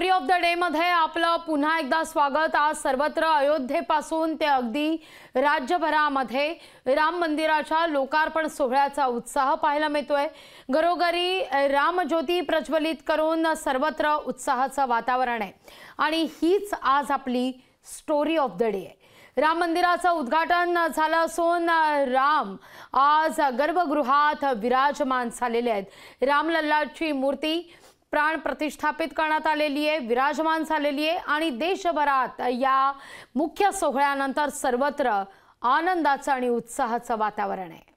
Story of the day मध्ये आपलं पुन्हा एकदा स्वागत। आज सर्वत्र अयोध्येपासून ते अगदी राज्यभरामध्ये राम मंदिराच्या लोकार्पण सोहळ्याचा उत्साह पाहायला मिळतोय। घरोघरी रामज्योती प्रज्वलित करून सर्वत्र उत्साहाचं वातावरण आहे आणि हीच आज आपली स्टोरी ऑफ द डे आहे। राम मंदिराचं उद्घाटन झालं असून राम आज गर्भगृहात विराजमान झालेले आहेत। रामलल्लाची मूर्ती प्राण प्रतिष्ठापित करण्यात आलेली आहे, विराजमान झालेली आहे आणि देशभरात या मुख्य सोहळ्यानंतर सर्वत्र आनंदाचं आणि उत्साहाचं वातावरण आहे।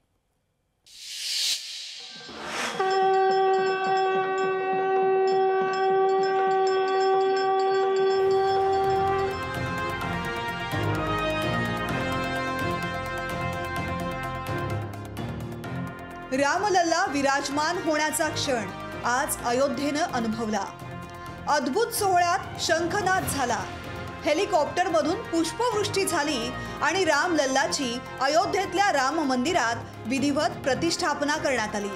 रामलल्ला विराजमान होण्याचा क्षण आज अयोध्येनं अनुभवला। अद्भुत सोहळ्यात शंखनाद झाला, हेलिकॉप्टरमधून पुष्पवृष्टी झाली आणि रामलल्लाची अयोध्येतल्या राम मंदिरात विधिवत प्रतिष्ठापना करण्यात आली।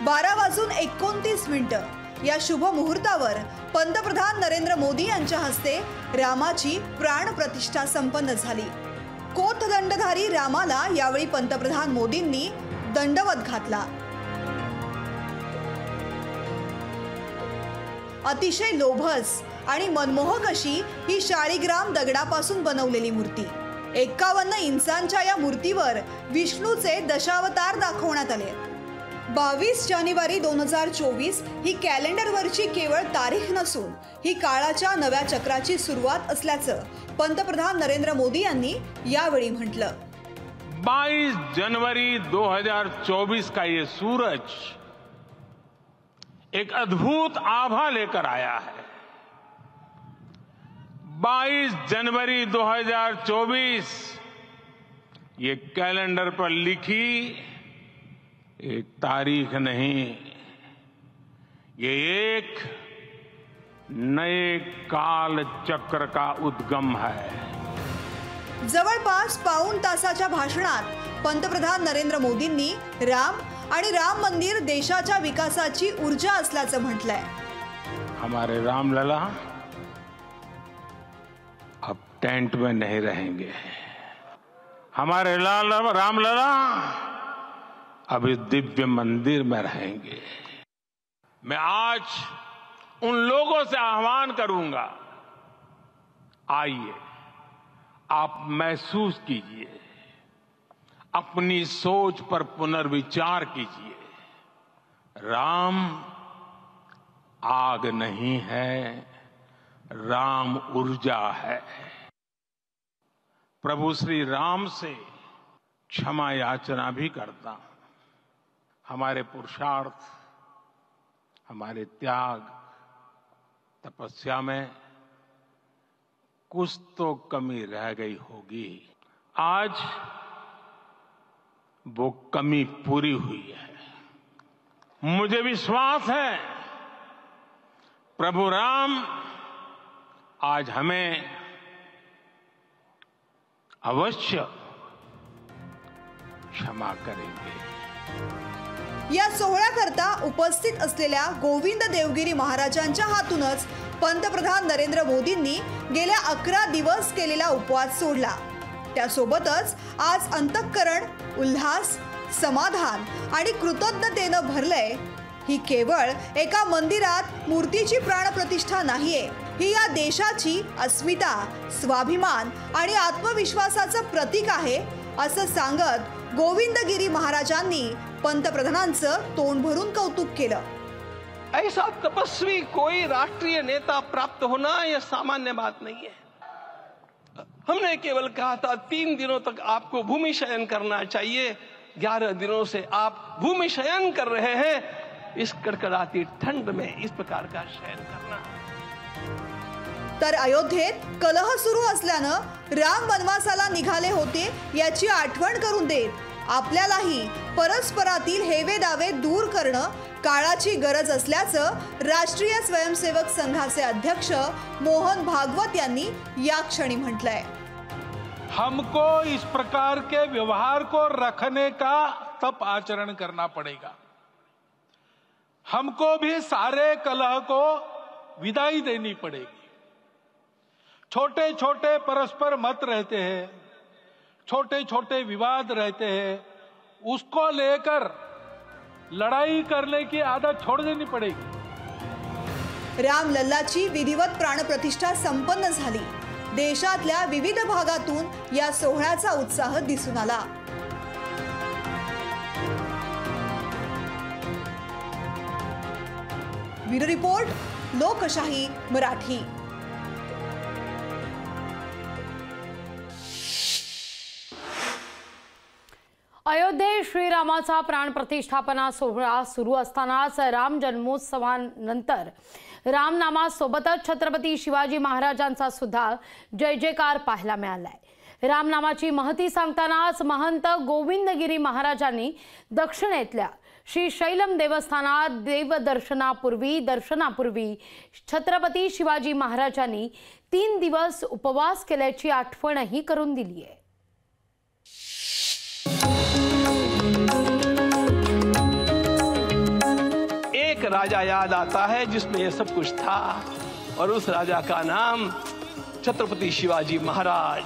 12:29 या शुभ मुहूर्तावर पंतप्रधान नरेंद्र मोदी यांच्या हस्ते रामाची प्राण प्रतिष्ठा संपन्न झाली। कोथदंडधारी रामाला यावेळी पंतप्रधान मोदींनी दंडवत घातला। अतिशय लोभस आणि मनमोहक अशी ही शाळीग्राम दगडापासून बनवलेली मूर्ती। 51 इंचांच्या या मूर्तीवर विष्णूचे दशावतार दाखवण्यात आले। 22 जानेवारी 2024 ही कॅलेंडरवरची केवळ तारीख नसून ही काळाच्या नव्या चक्राची सुरुवात असल्याचं पंतप्रधान नरेंद्र मोदी यांनी यावेळी म्हटलं। 22 जनवरी 2024 का ये सूरज एक अद्भुत आभा लेकर आया है। 22 जनवरी 2024 ये कैलेंडर पर लिखी एक तारीख नहीं, ये एक नए काल चक्र का उद्गम है। जवळपास पाऊण तासाच्या भाषणात पंतप्रधान नरेंद्र मोदींनी राम आणि राम मंदिर देशाच्या विकासाची ऊर्जा असल्याचं म्हटलंय। हमारे रामलला अब टेंट में नहीं रहेंगे, हमारे रामलला अब इस दिव्य मंदिर में रहेंगे। मैं आज उन लोगों से आह्वान करूंगा, आइए आप महसूस कीजिए, अपनी सोच पर पुनर्विचार कीजिए। राम आग नहीं है, राम ऊर्जा है। प्रभु श्री राम से क्षमा याचना भी करता हूं। हमारे पुरुषार्थ, हमारे त्याग, तपस्या में कुछ तो कमी रह गई होगी। आज वो कमी पूरी हुई है। मुझे विश्वास है प्रभु राम आज हमें अवश्य क्षमा करेंगे। या सोहळ्याकरता उपस्थित असलेल्या गोविंद देवगिरी महाराजांच्या हातूनच पंतप्रधान नरेंद्र मोदींनी गेल्या 11 दिवस केलेला उपवास सोडला। त्यासोबतच आज अंतःकरण उल्हास, समाधान आणि कृतज्ञतेनं भरलंय। ही केवळ एका मंदिरात मूर्तीची प्राणप्रतिष्ठा नाहीये, ही या देशाची अस्मिता, स्वाभिमान आणि आत्मविश्वासाचं प्रतीक आहे असं सांगत गोविंदगिरी महाराजांनी पंतप्रधानांचं तोंड भरून कौतुक केलं। ऐसा तपस्वी कोई राष्ट्रीय नेता प्राप्त होना यह सामान्य बात नहीं है। हमने केवल कहा था 3 दिनों तक आपको भूमि शयन करना चाहिए, 11 दिनों से आप भूमि शयन कर रहे हैं। इस कड़कड़ाती ठंड में इस प्रकार का शयन करना। तर अयोध्येत कलह सुरू असल्यानं राम वनवासाला निघाले होते याची आठवण करून देत आपल्यालाही परस्परातील हेवे दावे दूर करणं काळाची गरज असल्याचं राष्ट्रीय स्वयंसेवक संघाचे अध्यक्ष मोहन भागवत यांनी या क्षणी म्हटलंय। हमको इस प्रकार के व्यवहार को रखने का तप आचरण करना पड़ेगा। हमको भी सारे कलह को विदाई देनी पड़ेगी। छोटे छोटे परस्पर मत रहते हैं, छोटे छोटे विवाद रहते हैं, उसको लेकर लड़ाई करने की आदत छोड़ देनी पड़ेगी। रामलल्लाची विधिवत प्राणप्रतिष्ठा संपन्न झाली। देशातल्या विविध भागातून या सोहळ्याचा उत्साह दिसून आला। ब्युरो रिपोर्ट, लोकशाही मराठी। अयोध्येत श्रीरामाचा प्राणप्रतिष्ठापना सोहळा सुरू असतानाच राम जन्मोत्सवानंतर रामनामासोबतच छत्रपती शिवाजी महाराजांचा सुद्धा जय जयकार पाहायला मिळालाय। रामनामाची महती सांगतानाच महंत गोविंदगिरी महाराजांनी दक्षिणेतल्या श्री शैलम देवस्थानात दर्शनापूर्वी छत्रपती शिवाजी महाराजांनी 3 दिवस उपवास केल्याची आठवणही करून दिली आहे। एक राजा याद आता है जिसमें यह सब कुछ था, और उस राजा का नाम छत्रपती शिवाजी महाराज।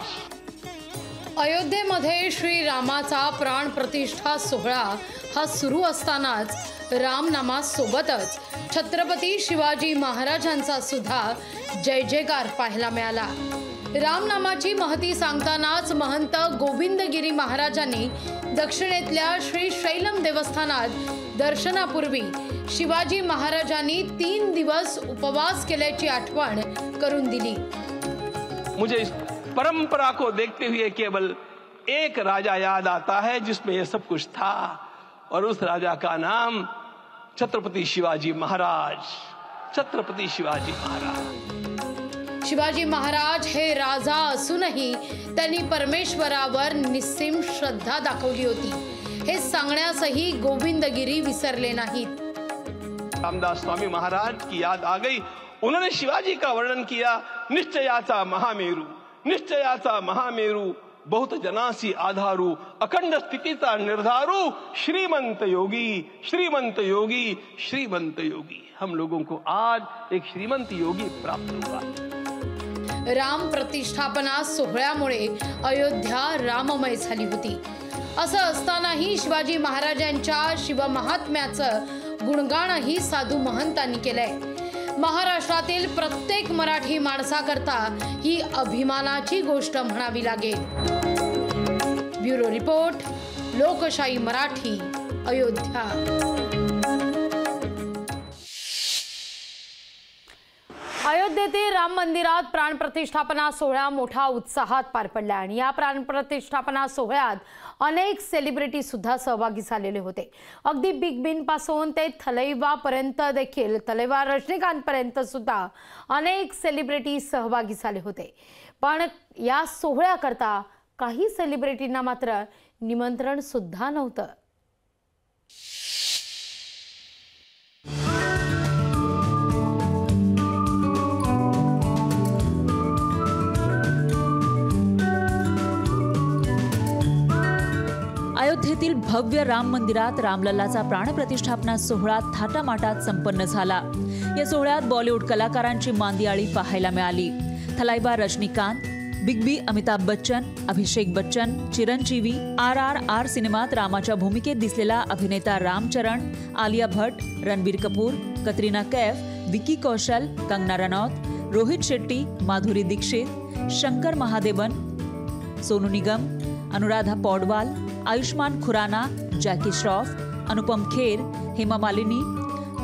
अयोध्येमध्ये श्रीरामाचा प्राण प्रतिष्ठा सोहळा हा सुरू असतानाच रामनामासोबतच छत्रपती शिवाजी महाराजांचा सुद्धा जय जयकार पाहायला मिळाला। रामनामाची महती सांगतानाच महंत गोविंदगिरी महाराजांनी दक्षिणेतल्या श्री शैलम देवस्थानात दर्शनापूर्वी शिवाजी महाराजांनी 3 दिवस उपवास केल्याची आठवण करून दिली। मुझे इस परंपरा को देखते हुए केवल एक राजा याद आता है जिसमें यह सब कुछ था, और उस राजा का नाम छत्रपती शिवाजी महाराज। छत्रपती शिवाजी महाराज। शिवाजी महाराज हे राजा असूनही त्यांनी परमेश्वरावर निस्सीम श्रद्धा दाखवली होती, हे सांगण्यासही गोविंदगिरी विसरले नाहीत। रामदास स्वामी महाराज की याद आ गई। उन्होंने शिवाजी का वर्णन किया, निश्चयाचा महामेरू, निश्चयाचा महामेरू, बहुत जनासी आधारू, अखंड स्थितीचा निर्धारू, श्रीमंत योगी, श्रीमंत योगी, श्रीमंत योगी। हम लोगों को आज एक श्रीमंत योगी प्राप्त हुआ। राम प्रतिष्ठापना सोहळ्यामुळे अयोध्या राममय झाली होती। असं असतानाही शिवाजी महाराजांच्या शिवमहात्म्याचं गुणगानही साधू महंतांनी केलंय। महाराष्ट्रातील प्रत्येक मराठी माणसाकरता ही अभिमानाची गोष्ट म्हणावी लागेल। ब्युरो रिपोर्ट, लोकशाही मराठी, अयोध्या। अयोध्येतील राम मंदिरात प्राणप्रतिष्ठापना सोहळा मोठ्या उत्साहात पार पडला आणि या प्राणप्रतिष्ठापना सोहळ्यात अनेक सेलिब्रिटी सुद्धा सहभागी झालेले होते। अगदी बिग बीन पासून ते तलैवार रजनीकांत पर्यंत सुद्धा अनेक सेलिब्रिटी सहभागी झाले होते। पण या सोहळ्याकरता काही सेलिब्रिटींना मात्र निमंत्रण सुद्धा नव्हतं। अयोध्येतील भव्य राम मंदिरात रामलल्लाचा प्राणप्रतिष्ठापना सोहळा थाटामाटात संपन्न झाला। या सोहळ्यात बॉलिवूड कलाकारांची मांदियाळी पाहायला मिळाली। तलैवार रजनीकांत, बिग बी अमिताभ बच्चन, अभिषेक बच्चन, चिरंजीवी, RRR सिनेमात रामाच्या भूमिकेत दिसलेला अभिनेता रामचरण, आलिया भट्ट, रणबीर कपूर, कतरीना कैफ, विकी कौशल, कंगना रनौत, रोहित शेट्टी, माधुरी दीक्षित, शंकर महादेवन, सोनू निगम, अनुराधा पौडवाल, आयुष्मान खुराना, जॅकी श्रॉफ, अनुपम खेर, हेमा मालिनी,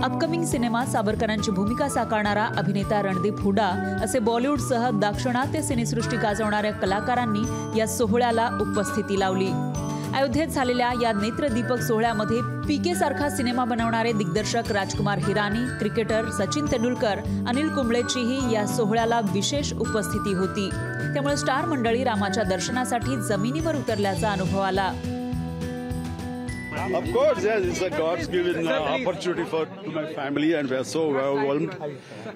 अपकमिंग सिनेमात सावरकरांची भूमिका साकारणारा अभिनेता रणदीप हुडा असे बॉलिवूडसह दाक्षिणात्य सिनेसृष्टी गाजवणाऱ्या कलाकारांनी या सोहळ्याला उपस्थिती लावली। अयोध्येत झालेल्या या नेत्रदीपक सोहळ्यामध्ये पीके सारखा सिनेमा बनवणारे दिग्दर्शक राजकुमार हिरानी, क्रिकेटर सचिन तेंडुलकर, अनिल कुंबळेचीही या सोहळ्याला विशेष उपस्थिती होती। त्यामुळे स्टार मंडळी रामाच्या दर्शनासाठी जमिनीवर उतरल्याचा अनुभव आला। Of course, yes, it's a God's given opportunity to my family, and we are so overwhelmed.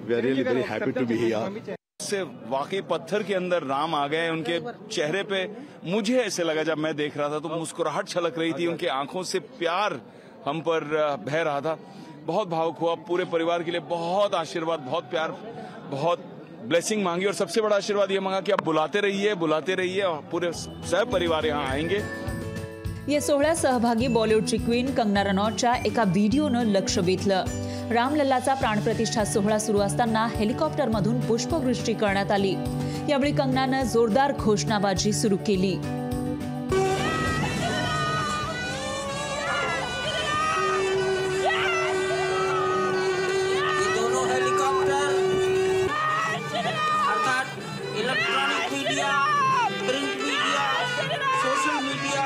We are really very happy to be here. से वाकई पत्थर के अंदर राम आ गए। उनके चेहरे पे मुझे ऐसे लगा, जब मैं देख रहा था तो मुस्कुराहट छलक रही थी, उनके आंखों से प्यार हम पर बह रहा था। बहुत भावुक हुआ। पूरे परिवार के लिए बहुत आशीर्वाद, बहुत प्यार, बहुत ब्लेसिंग मांगी और सबसे बड़ा आशीर्वाद ये मांगा कि आप बुलाते रहिए और पूरे सब परिवार यहाँ आएंगे। या सोहळ्यात सहभागी बॉलिवूडची क्वीन कंगना रनौतच्या एका व्हिडिओनं लक्ष वेधलं। रामलल्लाचा प्राणप्रतिष्ठा सोहळा सुरू असताना हेलिकॉप्टरमधून पुष्पवृष्टी करण्यात आली। यावेळी कंगनानं जोरदार घोषणाबाजी सुरू केली। Electronic media, print media, social media,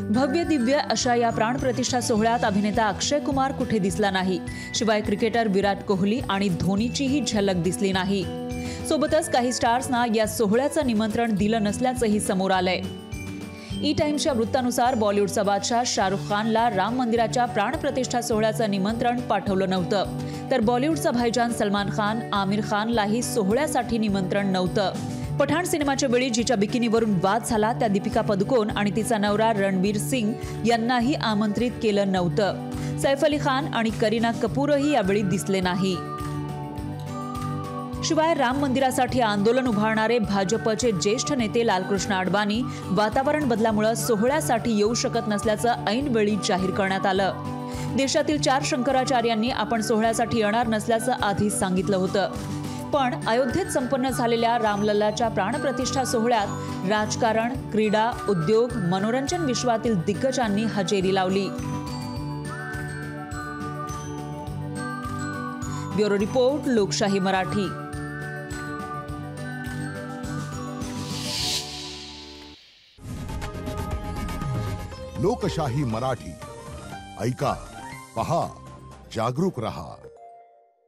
भव्य दिव्य अशा या प्राणप्रतिष्ठा सोहळ्यात अभिनेता अक्षय कुमार कुठे दिसला नाही। शिवाय क्रिकेटर विराट कोहली आणि धोनीचीही झलक दिसली नाही। सोबतच काही स्टार्सना या सोहळ्याचं निमंत्रण दिलं नसल्याचंही समोर आलंय। ई टाइम्सच्या वृत्तानुसार बॉलिवूडचा बादशाह शाहरुख खानला राम मंदिराच्या प्राणप्रतिष्ठा सोहळ्याचं निमंत्रण पाठवलं नव्हतं, तर बॉलिवूडचा भाईजान सलमान खान, आमिर खानलाही सोहळ्यासाठी निमंत्रण नव्हतं। पठाण सिनेमाच्या वेळी जिच्या बिकिनीवरून वाद झाला त्या दीपिका पदुकोण आणि तिचा नवरा रणबीर सिंग यांनाही आमंत्रित केलं नव्हतं। सैफ अली खान आणि करीना कपूरही यावेळी दिसले नाही। शिवाय राम मंदिरासाठी आंदोलन उभारणारे भाजपचे ज्येष्ठ नेते लालकृष्ण अडवाणी वातावरण बदलामुळे सोहळ्यासाठी येऊ शकत नसल्याचं ऐनवेळी जाहीर करण्यात आलं। देशातील 4 शंकराचार्यांनी आपण सोहळ्यासाठी येणार नसल्याचं आधीच सांगितलं होतं, पण अयोध्येत संपन्न झालेल्या रामलल्लाच्या प्राणप्रतिष्ठा सोहळ्यात राजकारण, क्रीडा, उद्योग, मनोरंजन विश्वातील दिग्गजांनी हजेरी लावली। ब्युरो रिपोर्ट, लोकशाही मराठी। लोकशाही मराठी ऐका, पहा, जागरूक रहा।